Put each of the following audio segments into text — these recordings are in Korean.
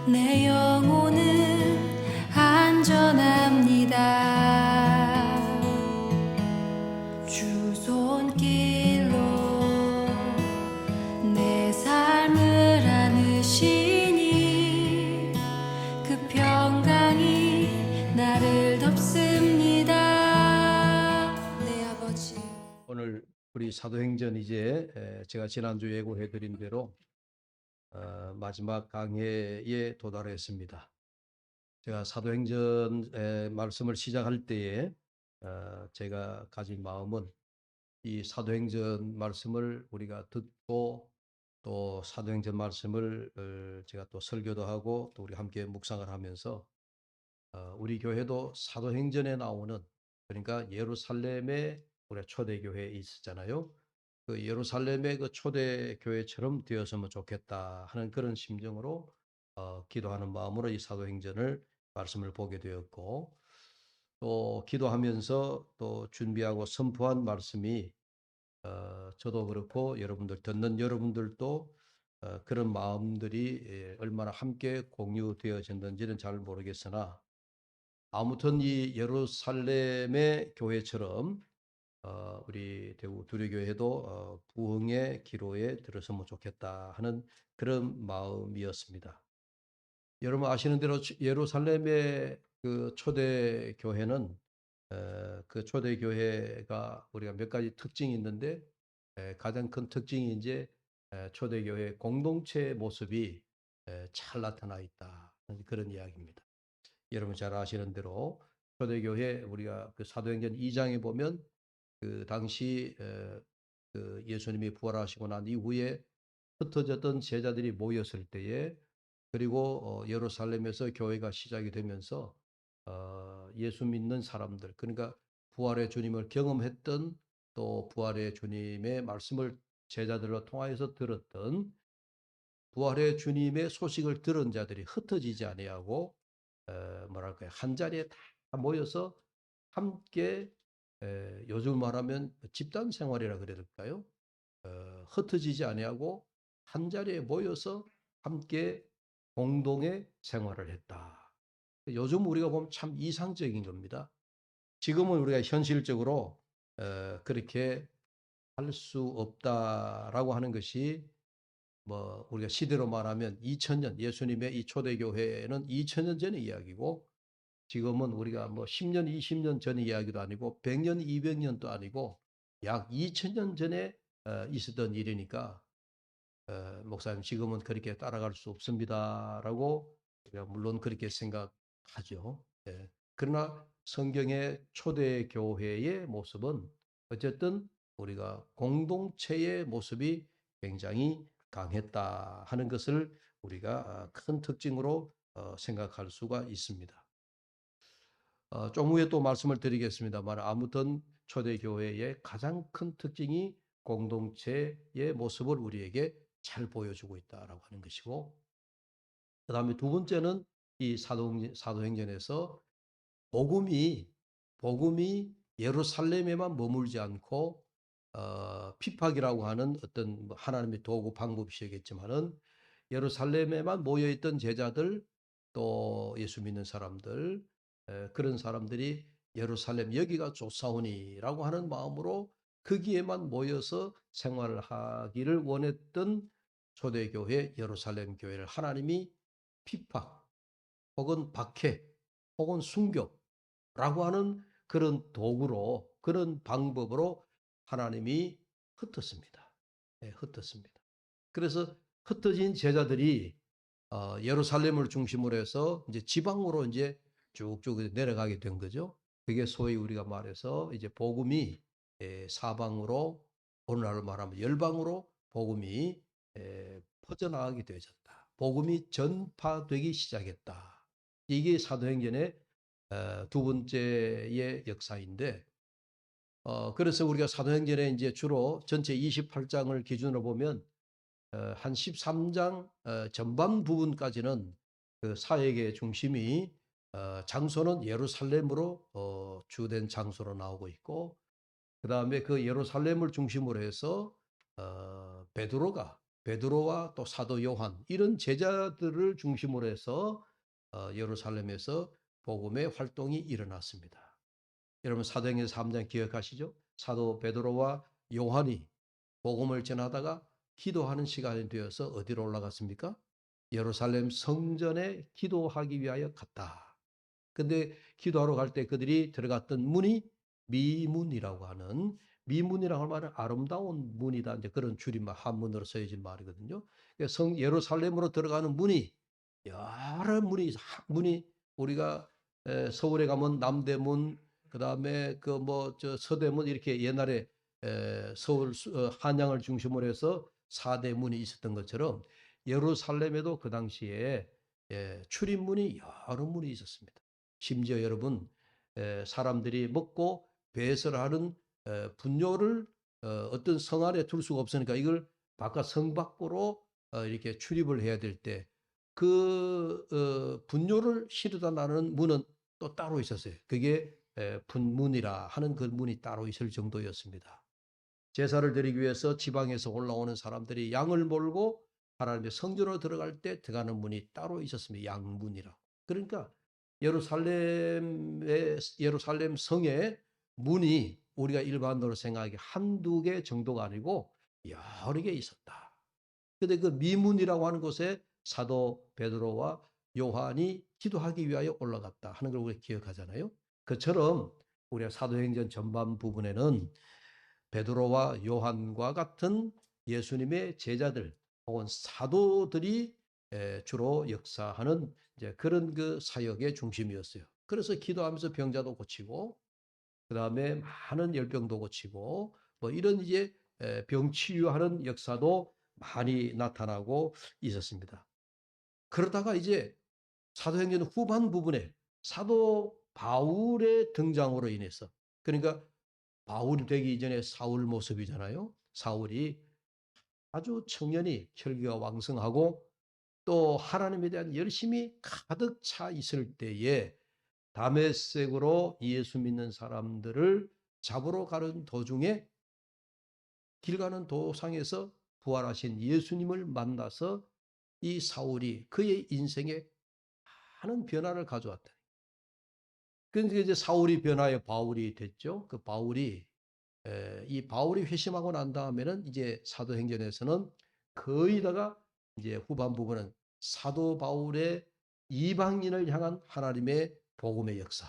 내 영혼은 안전합니다. 주 손길로 내 삶을 안으시니 그 평강이 나를 덮습니다. 내 아버지. 오늘 우리 사도행전 이제 제가 지난주 예고해드린 대로 마지막 강해에 도달했습니다. 제가 사도행전 말씀을 시작할 때에 제가 가진 마음은 이 사도행전 말씀을 우리가 듣고 또 사도행전 말씀을 제가 또 설교도 하고 또 우리 함께 묵상을 하면서 우리 교회도 사도행전에 나오는, 그러니까 예루살렘의 우리 초대교회에 있었잖아요. 그 예루살렘의 그 초대교회처럼 되었으면 좋겠다 하는 그런 심정으로 기도하는 마음으로 이 사도행전을 말씀을 보게 되었고, 또 기도하면서 또 준비하고 선포한 말씀이 저도 그렇고 여러분들 듣는 여러분들도 그런 마음들이 얼마나 함께 공유되어졌는지는 잘 모르겠으나, 아무튼 이 예루살렘의 교회처럼 우리 대구 두려교회도 부흥의 기로에 들어서면 좋겠다 하는 그런 마음이었습니다. 여러분 아시는 대로 예루살렘의 그 초대 교회는 그 초대 교회가 우리가 몇 가지 특징이 있는데, 가장 큰 특징이 이제 초대 교회 공동체 모습이 잘 나타나 있다 그런 이야기입니다. 여러분 잘 아시는 대로 초대교회 우리가 그 사도행전 2장에 보면 그 당시 그 예수님이 부활하시고 난 이후에 흩어졌던 제자들이 모였을 때에, 그리고 예루살렘에서 교회가 시작이 되면서 예수 믿는 사람들, 그러니까 부활의 주님을 경험했던, 또 부활의 주님의 말씀을 제자들로 통하여서 들었던, 부활의 주님의 소식을 들은 자들이 흩어지지 아니하고 뭐랄까요, 한 자리에 다 모여서 함께, 요즘 말하면 집단 생활이라 그래야 될까요? 흩어지지 아니하고 한 자리에 모여서 함께 공동의 생활을 했다. 요즘 우리가 보면 참 이상적인 겁니다. 지금은 우리가 현실적으로 그렇게 할 수 없다라고 하는 것이, 뭐 우리가 시대로 말하면 2000년, 예수님의 이 초대교회는 2000년 전의 이야기고, 지금은 우리가 뭐 10년, 20년 전의 이야기도 아니고 100년, 200년도 아니고 약 2000년 전에 있었던 일이니까, 목사님 지금은 그렇게 따라갈 수 없습니다라고 우리가 물론 그렇게 생각하죠. 예. 그러나 성경의 초대 교회의 모습은 어쨌든 우리가 공동체의 모습이 굉장히 강했다 하는 것을 우리가 큰 특징으로 생각할 수가 있습니다. 좀 후에 또 말씀을 드리겠습니다만, 아무튼 초대교회의 가장 큰 특징이 공동체의 모습을 우리에게 잘 보여주고 있다라고 하는 것이고, 그 다음에 두 번째는 이 사도행전에서 복음이 예루살렘에만 머물지 않고 핍박이라고 하는 어떤 하나님의 도구 방법이시겠지만은, 예루살렘에만 모여있던 제자들, 또 예수 믿는 사람들, 그런 사람들이 예루살렘 여기가 좋사오니라고 하는 마음으로 거기에만 모여서 생활을 하기를 원했던 초대교회 예루살렘 교회를 하나님이 핍박 혹은 박해 혹은 순교라고 하는 그런 도구로, 그런 방법으로 하나님이 흩었습니다. 네, 흩었습니다. 그래서 흩어진 제자들이 예루살렘을 중심으로 해서 이제 지방으로 이제 쭉쭉 내려가게 된 거죠. 그게 소위 우리가 말해서 이제 복음이 사방으로, 오늘날로 말하면 열방으로 복음이 퍼져나가게 되어졌다. 복음이 전파되기 시작했다. 이게 사도행전의 두 번째의 역사인데, 그래서 우리가 사도행전에 이제 주로 전체 28장을 기준으로 보면 한 13장 전반 부분까지는 그 사역의 중심이 장소는 예루살렘으로 주된 장소로 나오고 있고, 그 다음에 그 예루살렘을 중심으로 해서 베드로가 베드로와 또 사도 요한 이런 제자들을 중심으로 해서 예루살렘에서 복음의 활동이 일어났습니다. 여러분 사도행전 3장 기억하시죠? 사도 베드로와 요한이 복음을 전하다가 기도하는 시간이 되어서 어디로 올라갔습니까? 예루살렘 성전에 기도하기 위하여 갔다. 근데 기도하러 갈 때 그들이 들어갔던 문이 미문이라고 하는, 미문이라고 할 말은 아름다운 문이다, 이제 그런 줄임말, 한문으로 써진 말이거든요. 예루살렘으로 들어가는 문이 여러 문이 우리가 서울에 가면 남대문, 그다음에 그 뭐 저 서대문, 이렇게 옛날에 서울 한양을 중심으로 해서 4대 문이 있었던 것처럼 예루살렘에도 그 당시에 출입문이 여러 문이 있었습니다. 심지어 여러분, 사람들이 먹고 배설하는 분뇨를 어떤 성 안에 둘 수가 없으니까 이걸 바깥 성 밖으로 이렇게 출입을 해야 될 때 그 분뇨를 실어다 나는 문은 또 따로 있었어요. 그게 분문이라 하는 그 문이 따로 있을 정도였습니다. 제사를 드리기 위해서 지방에서 올라오는 사람들이 양을 몰고 하나님의 성전으로 들어갈 때 들어가는 문이 따로 있었습니다. 양문이라고. 그러니까 예루살렘 성의 문이 우리가 일반적으로 생각하기 한두 개 정도가 아니고 여러 개 있었다. 근데 그 미문이라고 하는 곳에 사도 베드로와 요한이 기도하기 위하여 올라갔다 하는 걸 우리가 기억하잖아요. 그처럼 우리가 사도행전 전반 부분에는 베드로와 요한과 같은 예수님의 제자들 혹은 사도들이 주로 역사하는 이제 그런 그 사역의 중심이었어요. 그래서 기도하면서 병자도 고치고, 그 다음에 많은 열병도 고치고, 뭐 이런 이제 병 치유하는 역사도 많이 나타나고 있었습니다. 그러다가 이제 사도행전 후반 부분에 사도 바울의 등장으로 인해서, 그러니까 바울이 되기 이전에 사울 모습이잖아요. 사울이 아주 청년이 혈기가 왕성하고 또 하나님에 대한 열심이 가득 차 있을 때에 다메섹으로 예수 믿는 사람들을 잡으러 가는 도중에 길 가는 도상에서 부활하신 예수님을 만나서 이 사울이 그의 인생에 많은 변화를 가져왔다. 그러니까 이제 사울이 변하여 바울이 됐죠. 그 바울이 이 바울이 회심하고 난 다음에는 이제 사도행전에서는 거의 다가 이제 후반 부분은 사도 바울의 이방인을 향한 하나님의 복음의 역사,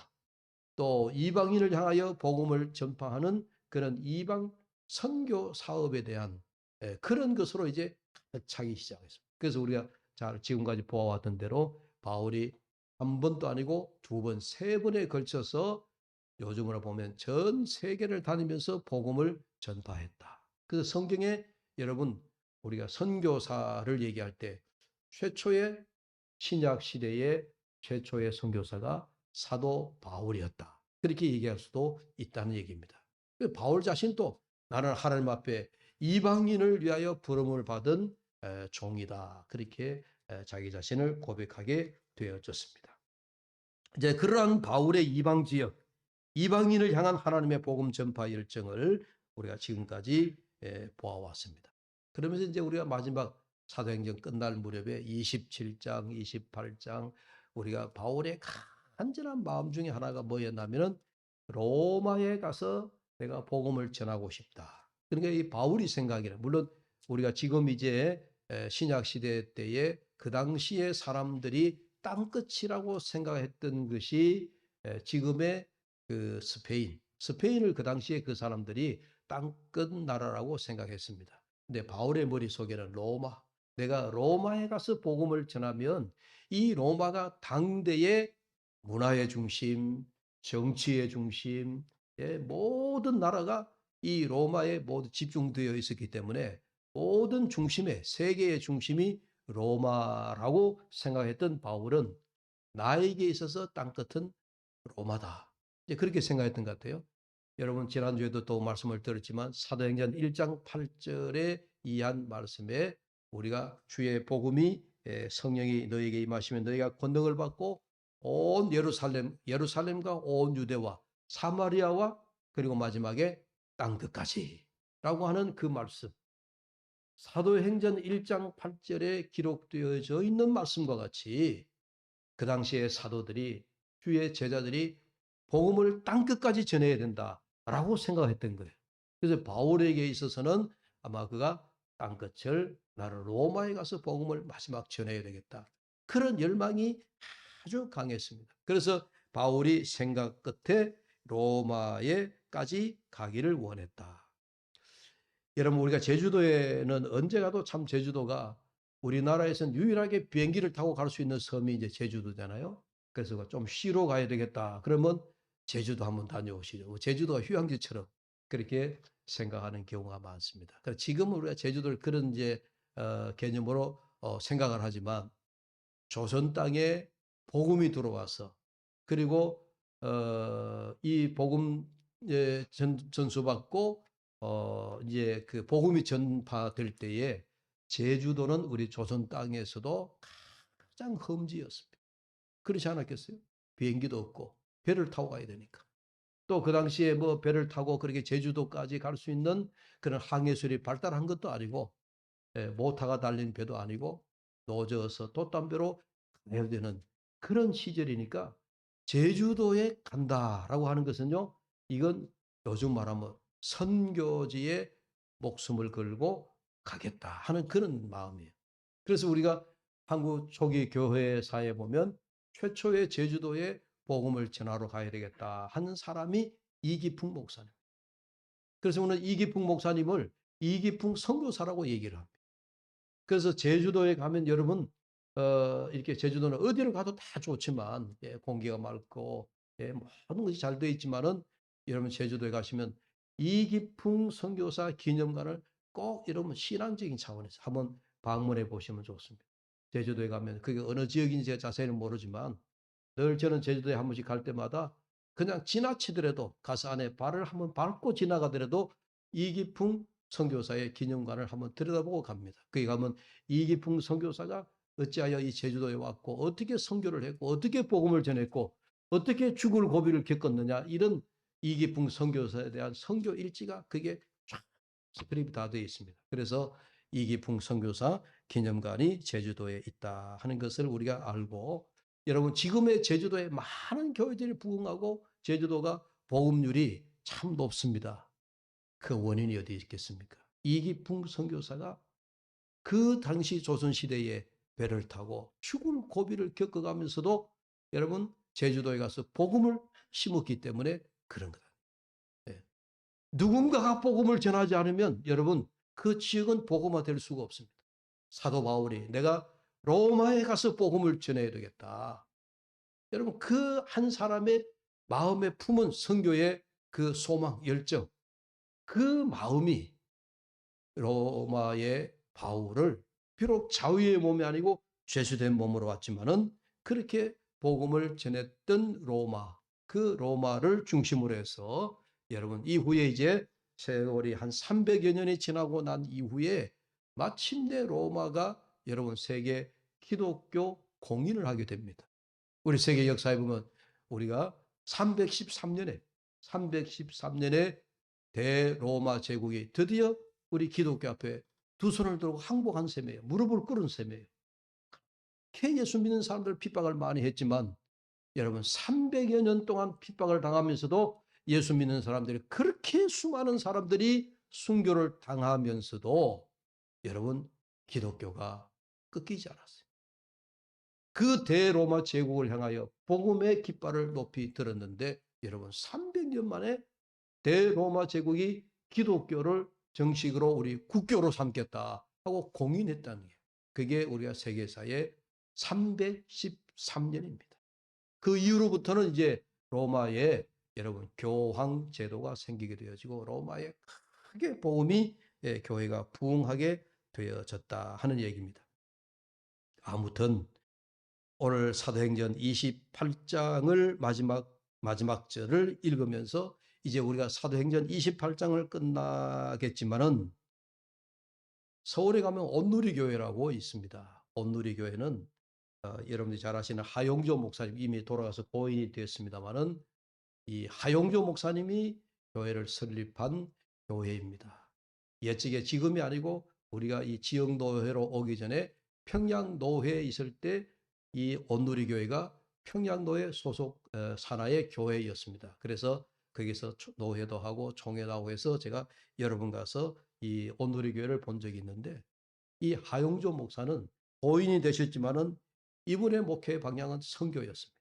또 이방인을 향하여 복음을 전파하는 그런 이방 선교 사업에 대한 그런 것으로 이제 가득 차기 시작했습니다. 그래서 우리가 잘 지금까지 보아왔던 대로 바울이 한 번도 아니고 두 번, 세 번에 걸쳐서 요즘으로 보면 전 세계를 다니면서 복음을 전파했다. 그래서 성경에 여러분 우리가 선교사를 얘기할 때 최초의 신약 시대의 최초의 선교사가 사도 바울이었다. 그렇게 얘기할 수도 있다는 얘기입니다. 바울 자신도 나는 하나님 앞에 이방인을 위하여 부름을 받은 종이다. 그렇게 자기 자신을 고백하게 되어졌습니다. 이제 그러한 바울의 이방 지역, 이방인을 향한 하나님의 복음 전파 열정을 우리가 지금까지 보아왔습니다. 그러면서 이제 우리가 마지막 사도행전 끝날 무렵에 27장, 28장 우리가 바울의 간절한 마음 중에 하나가 뭐였냐면은 로마에 가서 내가 복음을 전하고 싶다. 그러니까 이 바울이 생각이라, 물론 우리가 지금 이제 신약 시대 때에 그 당시에 사람들이 땅끝이라고 생각했던 것이 지금의 그 스페인을 그 당시에 그 사람들이 땅끝 나라라고 생각했습니다. 근데 바울의 머릿속에는 로마, 내가 로마에 가서 복음을 전하면 이 로마가 당대의 문화의 중심, 정치의 중심, 모든 나라가 이 로마에 모두 집중되어 있었기 때문에 모든 중심에, 세계의 중심이 로마라고 생각했던 바울은 나에게 있어서 땅끝은 로마다. 이제 그렇게 생각했던 것 같아요. 여러분 지난주에도 또 말씀을 드렸지만 사도행전 1장 8절에 이 한 말씀에 우리가 주의 복음이 성령이 너에게 임하시면 너희가 권능을 받고 온 예루살렘과 온 유대와 사마리아와 그리고 마지막에 땅끝까지 라고 하는 그 말씀. 사도행전 1장 8절에 기록되어져 있는 말씀과 같이 그 당시에 사도들이 주의 제자들이 복음을 땅끝까지 전해야 된다라고 생각했던 거예요. 그래서 바울에게 있어서는 아마 그가 땅끝을 나는 로마에 가서 복음을 마지막 전해야 되겠다. 그런 열망이 아주 강했습니다. 그래서 바울이 생각 끝에 로마에까지 가기를 원했다. 여러분 우리가 제주도에는 언제 가도 참 제주도가 우리나라에서는 유일하게 비행기를 타고 갈 수 있는 섬이 이제 제주도잖아요. 그래서 좀 쉬러 가야 되겠다. 그러면 제주도 한번 다녀오시죠. 제주도가 휴양지처럼 그렇게 생각하는 경우가 많습니다. 그래서 지금은 우리가 제주도를 그런 이제 개념으로 생각을 하지만 조선 땅에 복음이 들어와서 그리고 이 복음 전수받고 이제 그 복음이 전파될 때에 제주도는 우리 조선 땅에서도 가장 험지였습니다. 그렇지 않았겠어요? 비행기도 없고 배를 타고 가야 되니까. 또 그 당시에 뭐 배를 타고 그렇게 제주도까지 갈 수 있는 그런 항해술이 발달한 것도 아니고 모터가 달린 배도 아니고 노저어서 돛담배로 가야 되는 그런 시절이니까 제주도에 간다라고 하는 것은요. 이건 요즘 말하면 선교지에 목숨을 걸고 가겠다 하는 그런 마음이에요. 그래서 우리가 한국 초기 교회사에 보면 최초의 제주도에 복음을 전하러 가야 되겠다 하는 사람이 이기풍 목사님. 그래서 오늘 이기풍 목사님을 이기풍 선교사라고 얘기를 합니다. 그래서 제주도에 가면 여러분 이렇게 제주도는 어디를 가도 다 좋지만 공기가 맑고 모든 것이 잘 되어 있지만은 여러분 제주도에 가시면 이기풍 선교사 기념관을 꼭 여러분 신앙적인 차원에서 한번 방문해 보시면 좋습니다. 제주도에 가면 그게 어느 지역인지 제가 자세히는 모르지만 늘 저는 제주도에 한 번씩 갈 때마다 그냥 지나치더라도 가서 안에 발을 한번 밟고 지나가더라도 이기풍 선교사의 기념관을 한번 들여다보고 갑니다. 거기 가면 이기풍 선교사가 어찌하여 이 제주도에 왔고 어떻게 선교를 했고 어떻게 복음을 전했고 어떻게 죽을 고비를 겪었느냐 이런 이기풍 선교사에 대한 선교 일지가 그게 쫙 스크립이 다 되어 있습니다. 그래서 이기풍 선교사 기념관이 제주도에 있다 하는 것을 우리가 알고 여러분 지금의 제주도에 많은 교회들이 부흥하고 제주도가 복음률이 참 높습니다. 그 원인이 어디 있겠습니까? 이기풍 선교사가 그 당시 조선시대에 배를 타고 죽을 고비를 겪어가면서도 여러분 제주도에 가서 복음을 심었기 때문에 그런 거다. 네. 누군가가 복음을 전하지 않으면 여러분 그 지역은 복음화될 수가 없습니다. 사도 바울이 내가 로마에 가서 복음을 전해야 되겠다. 여러분 그 한 사람의 마음에 품은 선교의 그 소망, 열정 그 마음이 로마의 바울을 비록 자유의 몸이 아니고 죄수된 몸으로 왔지만은 그렇게 복음을 전했던 로마, 그 로마를 중심으로 해서 여러분 이후에 이제 세월이 한 300여 년이 지나고 난 이후에 마침내 로마가 여러분 세계 기독교 공인을 하게 됩니다. 우리 세계 역사에 보면 우리가 313년에 대로마 제국이 드디어 우리 기독교 앞에 두 손을 들고 항복한 셈이에요. 무릎을 꿇은 셈이에요. 예수 믿는 사람들 핍박을 많이 했지만 여러분 300여 년 동안 핍박을 당하면서도 예수 믿는 사람들이 그렇게 수많은 사람들이 순교를 당하면서도 여러분 기독교가 끊기지 않았어요. 그 대로마 제국을 향하여 복음의 깃발을 높이 들었는데 여러분 300년 만에 대로마 제국이 기독교를 정식으로 우리 국교로 삼겠다 하고 공인했다는 게 그게 우리가 세계사의 313년입니다. 그 이후로부터는 이제 로마에 여러분 교황 제도가 생기게 되어지고 로마에 크게 복음이 교회가 부흥하게 되어졌다 하는 얘기입니다. 아무튼 오늘 사도행전 28장을 마지막 절을 읽으면서 이제 우리가 사도행전 28장을 끝나겠지만은 서울에 가면 온누리교회라고 있습니다. 온누리교회는 여러분들이 잘 아시는 하용조 목사님 이미 돌아가서 고인이 되었습니다만은 이 하용조 목사님이 교회를 설립한 교회입니다. 옛적에 지금이 아니고 우리가 이 지역노회로 오기 전에 평양노회에 있을 때 이 온누리교회가 평양노회 소속 산하의 교회였습니다. 그래서 거기서 노회도 하고 총회도 하고 해서 제가 여러 번 가서 이 온누리교회를 본 적이 있는데, 이 하용조 목사는 고인이 되셨지만은 이분의 목회 방향은 선교였습니다.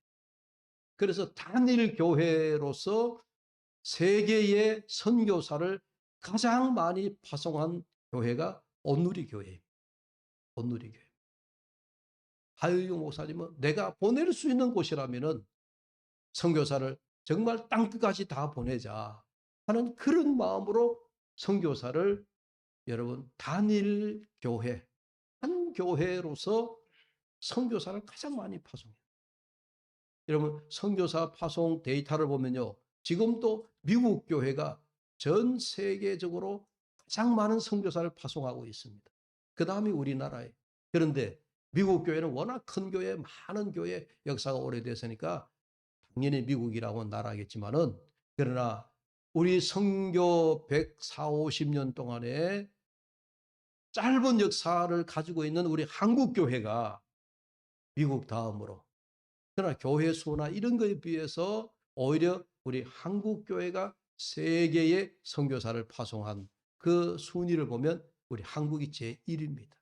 그래서 단일 교회로서 세계의 선교사를 가장 많이 파송한 교회가 온누리 교회입니다. 온누리 교회. 하용조 목사님은 내가 보낼 수 있는 곳이라면은 선교사를 정말 땅끝까지 다 보내자 하는 그런 마음으로 선교사를, 여러분, 단일 교회, 한 교회로서 선교사를 가장 많이 파송해요. 여러분, 선교사 파송 데이터를 보면요, 지금도 미국 교회가 전 세계적으로 가장 많은 선교사를 파송하고 있습니다. 그 다음이 우리나라예요. 그런데 미국 교회는 워낙 큰 교회, 많은 교회 역사가 오래됐으니까 당연히 미국이라고 나라겠지만은, 그러나 우리 선교 140, 50년 동안에 짧은 역사를 가지고 있는 우리 한국 교회가 미국 다음으로, 그러나 교회 수나 이런 거에 비해서 오히려 우리 한국 교회가 세계의 선교사를 파송한 그 순위를 보면 우리 한국이 제1위입니다.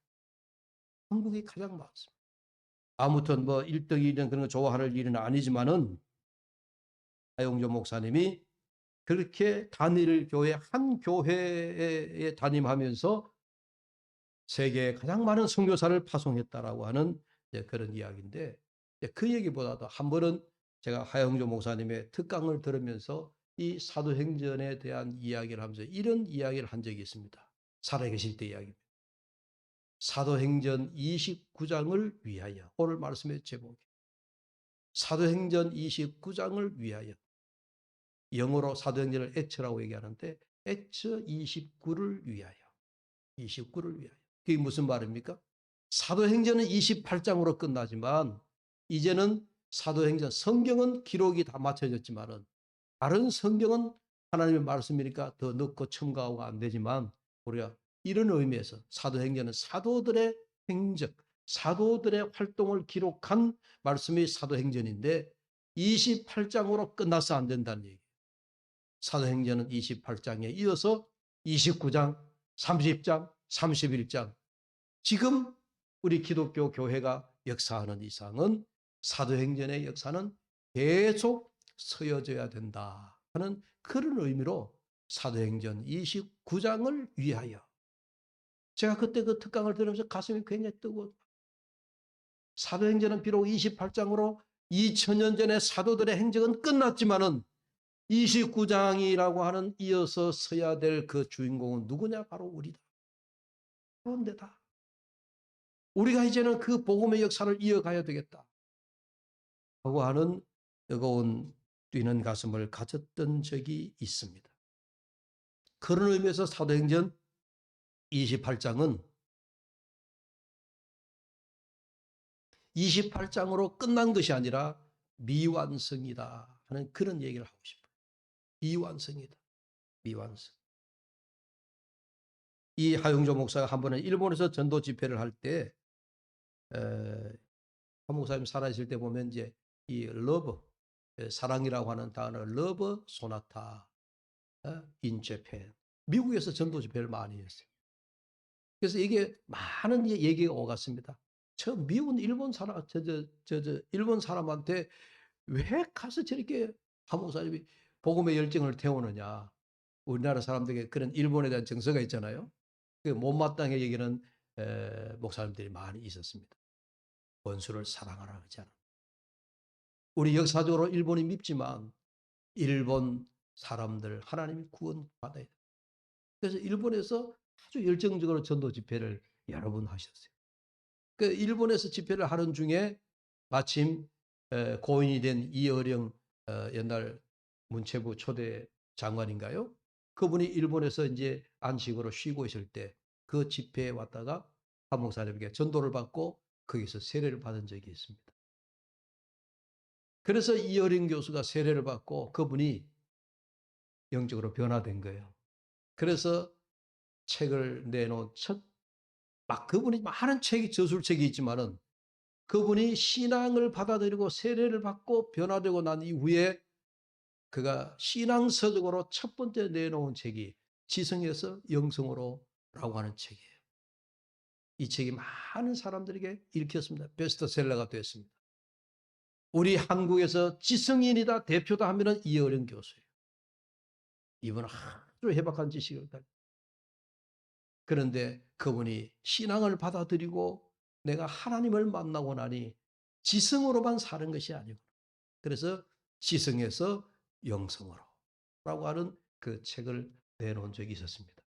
한국이 가장 많습니다. 아무튼 뭐 1등, 2등 그런 거 좋아할 일은 아니지만은, 하용조 목사님이 그렇게 단일 교회, 한 교회에 담임하면서 세계에 가장 많은 선교사를 파송했다라고 하는 그런 이야기인데, 그 얘기보다도 한 번은 제가 하용조 목사님의 특강을 들으면서 이 사도행전에 대한 이야기를 하면서 이런 이야기를 한 적이 있습니다. 살아계실 때 이야기입니다. 사도행전 29장을 위하여, 오늘 말씀의 제목이 사도행전 29장을 위하여. 영어로 사도행전을 액처라고 얘기하는데 액처 29를 위하여. 29를 위하여. 그게 무슨 말입니까? 사도행전은 28장으로 끝나지만 이제는 사도행전, 성경은 기록이 다 맞춰졌지만은 다른 성경은 하나님의 말씀이니까 더 넣고 첨가하고 안 되지만, 우리가 이런 의미에서 사도행전은 사도들의 행적, 사도들의 활동을 기록한 말씀이 사도행전인데 28장으로 끝나서 안 된다는 얘기예요. 사도행전은 28장에 이어서 29장, 30장, 31장. 지금 우리 기독교 교회가 역사하는 이상은 사도행전의 역사는 계속 서여져야 된다 하는 그런 의미로 사도행전 29장을 위하여. 제가 그때 그 특강을 들으면서 가슴이 굉장히 뜨거워. 사도행전은 비록 28장으로 2000년 전에 사도들의 행적은 끝났지만은 29장이라고 하는 이어서 서야 될 그 주인공은 누구냐? 바로 우리다. 그런데다. 우리가 이제는 그 복음의 역사를 이어가야 되겠다 하고 하는 뜨거운 뛰는 가슴을 가졌던 적이 있습니다. 그런 의미에서 사도행전 28장은 28장으로 끝난 것이 아니라 미완성이다 하는 그런 얘기를 하고 싶어요. 미완성이다. 미완성. 이 하용조 목사가 한 번에 일본에서 전도 집회를 할 때, 한 목사님 살아있을 때 보면 이제 이 러브, 사랑이라고 하는 단어, 러브 소나타 인 재팬, 미국에서 전도 집회를 많이 했어요. 그래서 이게 많은 얘기가 오갔습니다. 저 미운 일본 사람, 일본 사람한테 왜 가서 저렇게 한 목사님이 복음의 열정을 태우느냐. 우리나라 사람들에게 그런 일본에 대한 정서가 있잖아요. 그 못마땅하게 얘기는 목사님들이 많이 있었습니다. 원수를 사랑하라 하지 않아. 우리 역사적으로 일본이 밉지만 일본 사람들 하나님이 구원받아야 돼. 그래서 일본에서 아주 열정적으로 전도 집회를 여러 번 하셨어요. 그 일본에서 집회를 하는 중에 마침 고인이 된 이어령 옛날 문체부 초대 장관인가요? 그분이 일본에서 이제 안식으로 쉬고 있을 때 그 집회에 왔다가 한 목사님에게 전도를 받고 거기서 세례를 받은 적이 있습니다. 그래서 이어령 교수가 세례를 받고 그분이 영적으로 변화된 거예요. 그래서 책을 내놓은 첫 막 그분이 많은 책이 저술책이 있지만은 그분이 신앙을 받아들이고 세례를 받고 변화되고 난 이후에 그가 신앙서적으로 첫 번째 내놓은 책이 지성에서 영성으로라고 하는 책이에요. 이 책이 많은 사람들에게 읽혔습니다. 베스트셀러가 됐습니다. 우리 한국에서 지성인이다 대표다 하면은 이어령 교수예요. 이분은 아주 해박한 지식을 가지고 그런데 그분이 신앙을 받아들이고 내가 하나님을 만나고 나니 지성으로만 사는 것이 아니고 그래서 지성에서 영성으로 라고 하는 그 책을 내놓은 적이 있었습니다.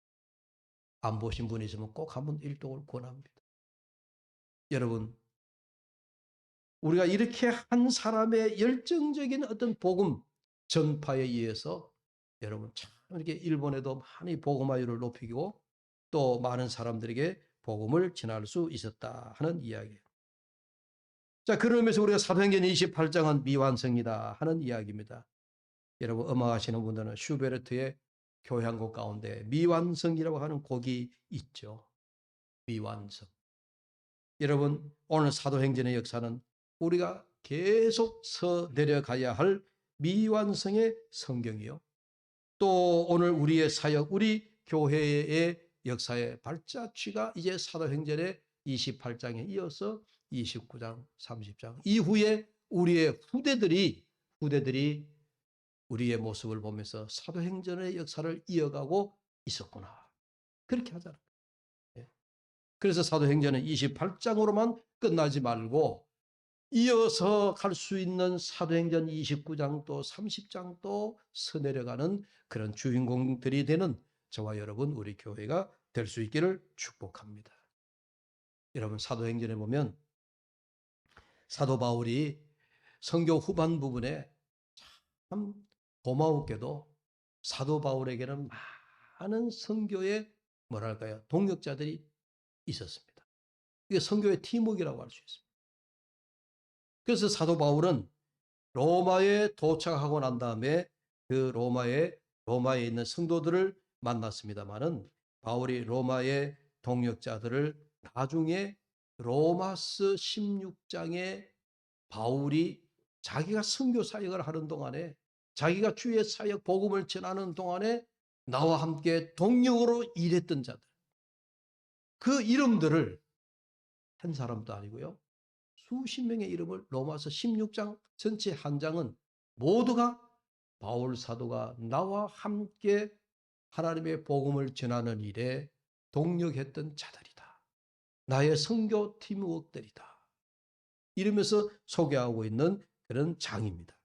안 보신 분이 있으면 꼭 한번 읽도록 권합니다. 여러분 우리가 이렇게 한 사람의 열정적인 어떤 복음 전파에 의해서 여러분 참 이렇게 일본에도 많이 복음화율을 높이고 또 많은 사람들에게 복음을 전할 수 있었다 하는 이야기예요. 자, 그런 의미에서 우리가 사도행전 28장은 미완성이다 하는 이야기입니다. 여러분 음악하시는 분들은 슈베르트의 교향곡 가운데 미완성이라고 하는 곡이 있죠. 미완성. 여러분 오늘 사도행전의 역사는 우리가 계속 서 내려가야 할 미완성의 성경이요. 또 오늘 우리의 사역, 우리 교회의 역사의 발자취가 이제 사도행전의 28장에 이어서 29장, 30장 이후에 우리의 후대들이 우리의 모습을 보면서 사도행전의 역사를 이어가고 있었구나. 그렇게 하잖아요. 그래서 사도행전은 28장으로만 끝나지 말고 이어서 갈 수 있는 사도행전 29장 또 30장 또 서내려가는 그런 주인공들이 되는 저와 여러분 우리 교회가 될 수 있기를 축복합니다. 여러분 사도행전에 보면 사도 바울이 성경 후반 부분에 참 고마웠게도 사도 바울에게는 많은 선교의 뭐랄까요 동역자들이 있었습니다. 이게 선교의 팀워크라고 할 수 있습니다. 그래서 사도 바울은 로마에 도착하고 난 다음에 그 로마에 있는 성도들을 만났습니다마는 바울이 로마의 동역자들을 나중에 로마서 16장에 바울이 자기가 선교 사역을 하는 동안에 자기가 주의 사역 복음을 전하는 동안에 나와 함께 동역으로 일했던 자들 그 이름들을 한 사람도 아니고요. 수십 명의 이름을 로마서 16장 전체 한 장은 모두가 바울 사도가 나와 함께 하나님의 복음을 전하는 일에 동력했던 자들이다. 나의 선교 팀워크들이다. 이러면서 소개하고 있는 그런 장입니다.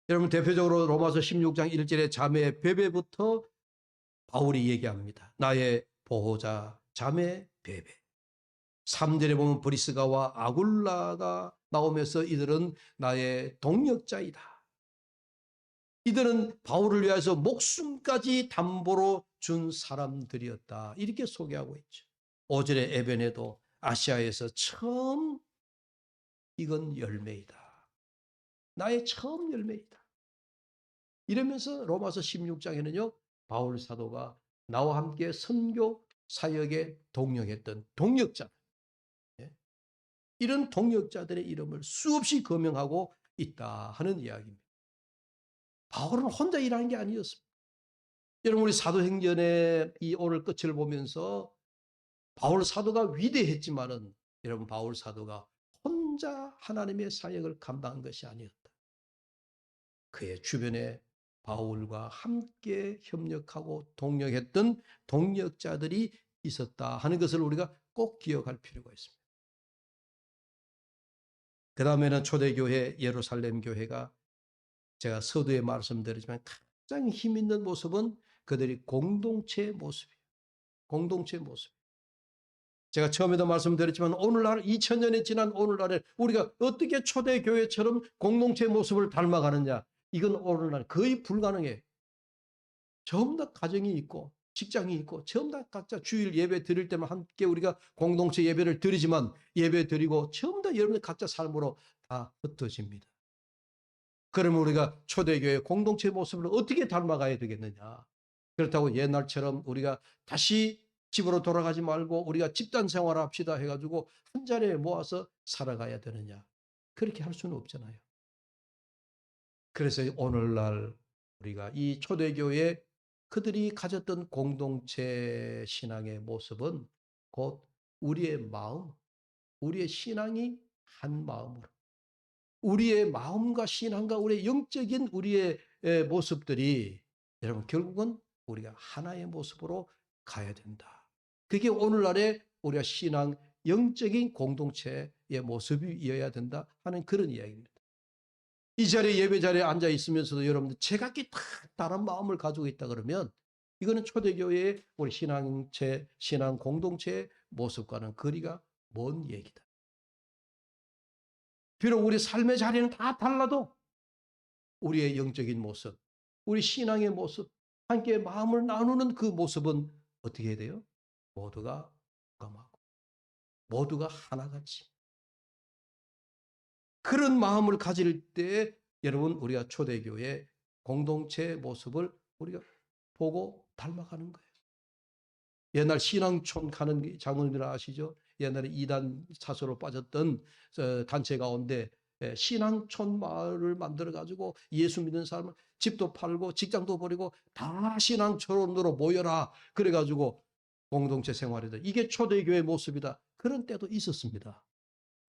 여러분 대표적으로 로마서 16장 1절의 자매 베베부터 바울이 얘기합니다. 나의 보호자 자매 베베. 3절에 보면 브리스가와 아굴라가 나오면서 이들은 나의 동역자이다. 이들은 바울을 위해서 목숨까지 담보로 준 사람들이었다. 이렇게 소개하고 있죠. 5절에 에베네도 아시아에서 처음 익은 열매이다. 나의 처음 열매이다. 이러면서 로마서 16장에는요. 바울 사도가 나와 함께 선교 사역에 동역했던 동역자 이런 동역자들의 이름을 수없이 거명하고 있다 하는 이야기입니다. 바울은 혼자 일하는 게 아니었습니다. 여러분 우리 사도행전의 이 오늘 끝을 보면서 바울 사도가 위대했지만은 여러분 바울 사도가 혼자 하나님의 사역을 감당한 것이 아니었다. 그의 주변에 바울과 함께 협력하고 동역했던 동역자들이 있었다 하는 것을 우리가 꼭 기억할 필요가 있습니다. 그 다음에는 초대교회 예루살렘 교회가 제가 서두에 말씀드리지만 가장 힘 있는 모습은 그들이 공동체의 모습이에요. 공동체의 모습. 제가 처음에도 말씀드렸지만 오늘날 2000년이 지난 오늘날에 우리가 어떻게 초대교회처럼 공동체의 모습을 닮아가느냐 이건 오늘날 거의 불가능해요. 전부 다 가정이 있고 직장이 있고 전부 다 각자 주일 예배 드릴 때만 함께 우리가 공동체 예배를 드리지만 예배 드리고 전부 다 여러분들 각자 삶으로 다 흩어집니다. 그러면 우리가 초대교회 공동체 모습을 어떻게 닮아가야 되겠느냐. 그렇다고 옛날처럼 우리가 다시 집으로 돌아가지 말고 우리가 집단 생활합시다 해가지고 한 자리에 모아서 살아가야 되느냐? 그렇게 할 수는 없잖아요. 그래서 오늘날 우리가 이 초대교회 그들이 가졌던 공동체 신앙의 모습은 곧 우리의 마음, 우리의 신앙이 한 마음으로, 우리의 마음과 신앙과 우리의 영적인 우리의 모습들이 여러분 결국은 우리가 하나의 모습으로 가야 된다. 그게 오늘날의 우리가 신앙 영적인 공동체의 모습이어야 된다 하는 그런 이야기입니다. 이 자리에 예배 자리에 앉아 있으면서도 여러분들 제각기 다 다른 마음을 가지고 있다 그러면 이거는 초대교회의 우리 신앙체, 신앙 공동체의 모습과는 거리가 먼 얘기다. 비록 우리 삶의 자리는 다 달라도 우리의 영적인 모습, 우리 신앙의 모습, 함께 마음을 나누는 그 모습은 어떻게 해야 돼요? 모두가 공감하고 모두가 하나같이 그런 마음을 가질 때 여러분 우리가 초대교회 공동체의 모습을 우리가 보고 닮아가는 거예요. 옛날 신앙촌 가는 장로님들 아시죠? 옛날에 이단 사서로 빠졌던 단체 가운데 신앙촌 마을을 만들어 가지고 예수 믿는 사람을 집도 팔고 직장도 버리고 다 신앙촌으로 모여라. 그래 가지고 공동체 생활이다. 이게 초대교회 모습이다. 그런 때도 있었습니다.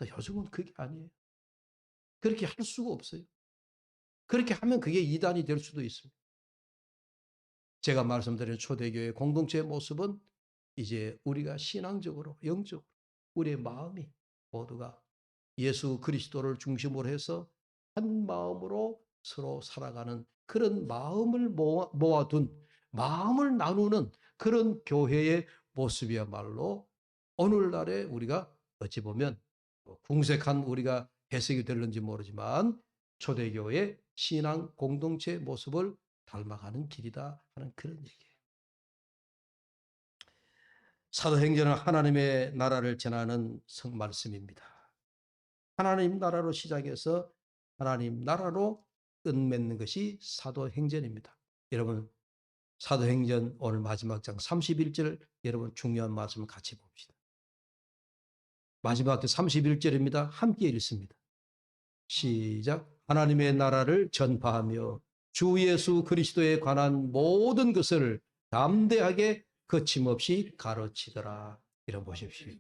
요즘은 그게 아니에요. 그렇게 할 수가 없어요. 그렇게 하면 그게 이단이 될 수도 있습니다. 제가 말씀드린 초대교회 공동체의 모습은 이제 우리가 신앙적으로 영적으로 우리의 마음이 모두가 예수 그리스도를 중심으로 해서 한 마음으로 서로 살아가는 그런 마음을 모아둔 마음을 나누는 그런 교회의 모습이야말로 오늘날에 우리가 어찌 보면 궁색한 우리가 해석이 될는지 모르지만 초대교회 신앙 공동체 모습을 닮아가는 길이다 하는 그런 얘기예요. 사도행전은 하나님의 나라를 전하는 말씀입니다. 하나님 나라로 시작해서 하나님 나라로 끝맺는 것이 사도행전입니다. 여러분 사도행전 오늘 마지막 장 31절 여러분 중요한 말씀을 같이 봅시다. 마지막 31절입니다. 함께 읽습니다. 시작. 하나님의 나라를 전파하며 주 예수 그리스도에 관한 모든 것을 담대하게 거침없이 가르치더라. 이런 보십시오.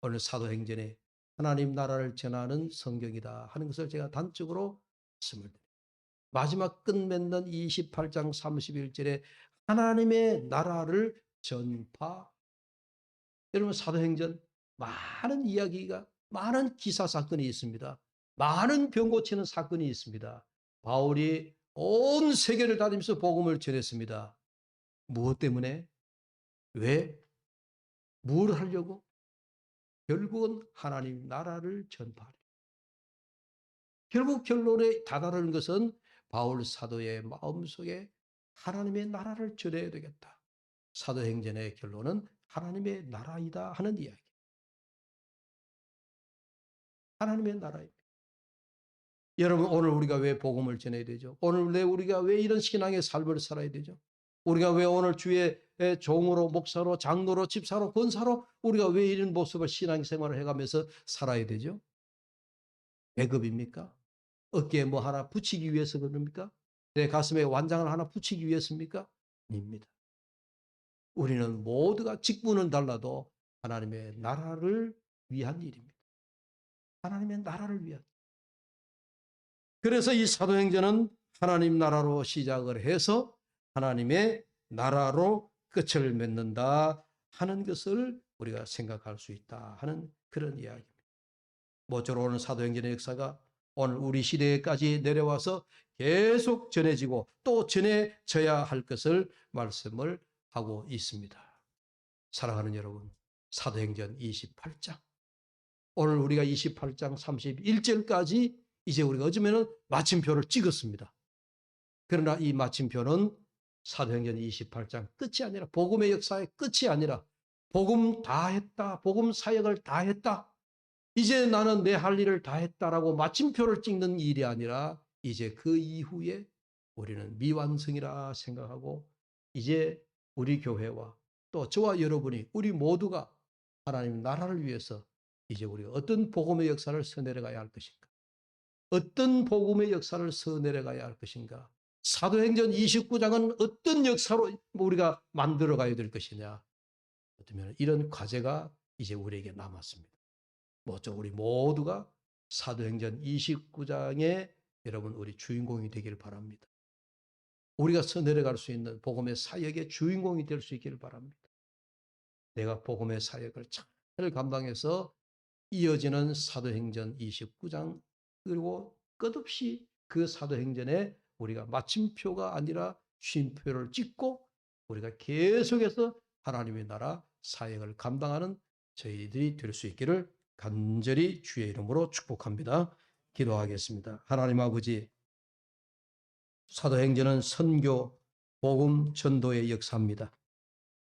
오늘 사도행전에 하나님 나라를 전하는 성경이다 하는 것을 제가 단적으로 말씀을 드립니다. 마지막 끝맺는 28장 31절에 하나님의 나라를 전파. 여러분 사도행전 많은 이야기가 많은 기사 사건이 있습니다. 많은 병 고치는 사건이 있습니다. 바울이 온 세계를 다니면서 복음을 전했습니다. 무엇 때문에? 왜? 뭘 하려고? 결국은 하나님 나라를 전파하려. 결국 결론에 다다르는 것은 바울 사도의 마음속에 하나님의 나라를 전해야 되겠다. 사도행전의 결론은 하나님의 나라이다 하는 이야기. 하나님의 나라입니다. 여러분 오늘 우리가 왜 복음을 전해야 되죠? 오늘 우리가 왜 이런 신앙의 삶을 살아야 되죠? 우리가 왜 오늘 주의 종으로 목사로 장로로 집사로 권사로 우리가 왜 이런 모습을 신앙생활을 해가면서 살아야 되죠? 배급입니까? 어깨에 뭐 하나 붙이기 위해서 그럽니까? 내 가슴에 완장을 하나 붙이기 위해서입니까? 아닙니다. 우리는 모두가 직분은 달라도 하나님의 나라를 위한 일입니다. 하나님의 나라를 위한. 그래서 이 사도행전은 하나님 나라로 시작을 해서 하나님의 나라로 끝을 맺는다 하는 것을 우리가 생각할 수 있다 하는 그런 이야기입니다. 모쪼록 오늘 사도행전의 역사가 오늘 우리 시대에까지 내려와서 계속 전해지고 또 전해져야 할 것을 말씀을 하고 있습니다. 사랑하는 여러분, 사도행전 28장 오늘 우리가 28장 31절까지 이제 우리가 어쩌면 마침표를 찍었습니다. 그러나 이 마침표는 사도행전 28장 끝이 아니라 복음의 역사의 끝이 아니라 복음 다 했다. 복음 사역을 다 했다. 이제 나는 내 할 일을 다 했다라고 마침표를 찍는 일이 아니라 이제 그 이후에 우리는 미완성이라 생각하고 이제 우리 교회와 또 저와 여러분이 우리 모두가 하나님 나라를 위해서 이제 우리가 어떤 복음의 역사를 써내려가야 할 것인가? 어떤 복음의 역사를 써내려가야 할 것인가? 사도행전 29장은 어떤 역사로 우리가 만들어가야 될 것이냐? 어쩌면 이런 과제가 이제 우리에게 남았습니다. 먼저 우리 모두가 사도행전 29장의 여러분 우리 주인공이 되기를 바랍니다. 우리가 써내려갈 수 있는 복음의 사역의 주인공이 될 수 있기를 바랍니다. 내가 복음의 사역을 잘 감당해서 이어지는 사도행전 29장 그리고 끝없이 그 사도행전에 우리가 마침표가 아니라 쉼표를 찍고 우리가 계속해서 하나님의 나라 사역을 감당하는 저희들이 될 수 있기를 간절히 주의 이름으로 축복합니다. 기도하겠습니다. 하나님 아버지, 사도행전은 선교, 복음, 전도의 역사입니다.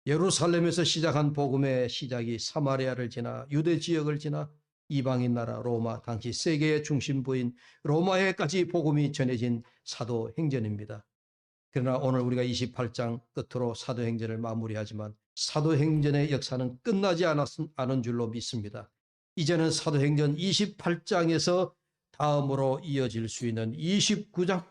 예루살렘에서 시작한 복음의 시작이 사마리아를 지나 유대 지역을 지나 이방인 나라 로마, 당시 세계의 중심부인 로마에까지 복음이 전해진 사도행전입니다. 그러나 오늘 우리가 28장 끝으로 사도행전을 마무리하지만 사도행전의 역사는 끝나지 않은 줄로 믿습니다. 이제는 사도행전 28장에서 다음으로 이어질 수 있는 29장,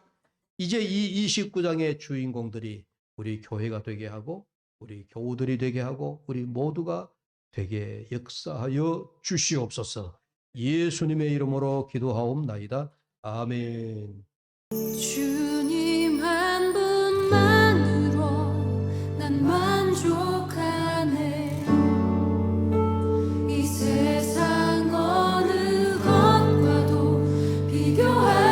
이제 이 29장의 주인공들이 우리 교회가 되게 하고 우리 교우들이 되게 하고 우리 모두가 되게 역사하여 주시옵소서. 예수님의 이름으로 기도하옵나이다. 아멘. 주님 한 분만으로 난 만족하네. 이 세상 어느 것과도 비교할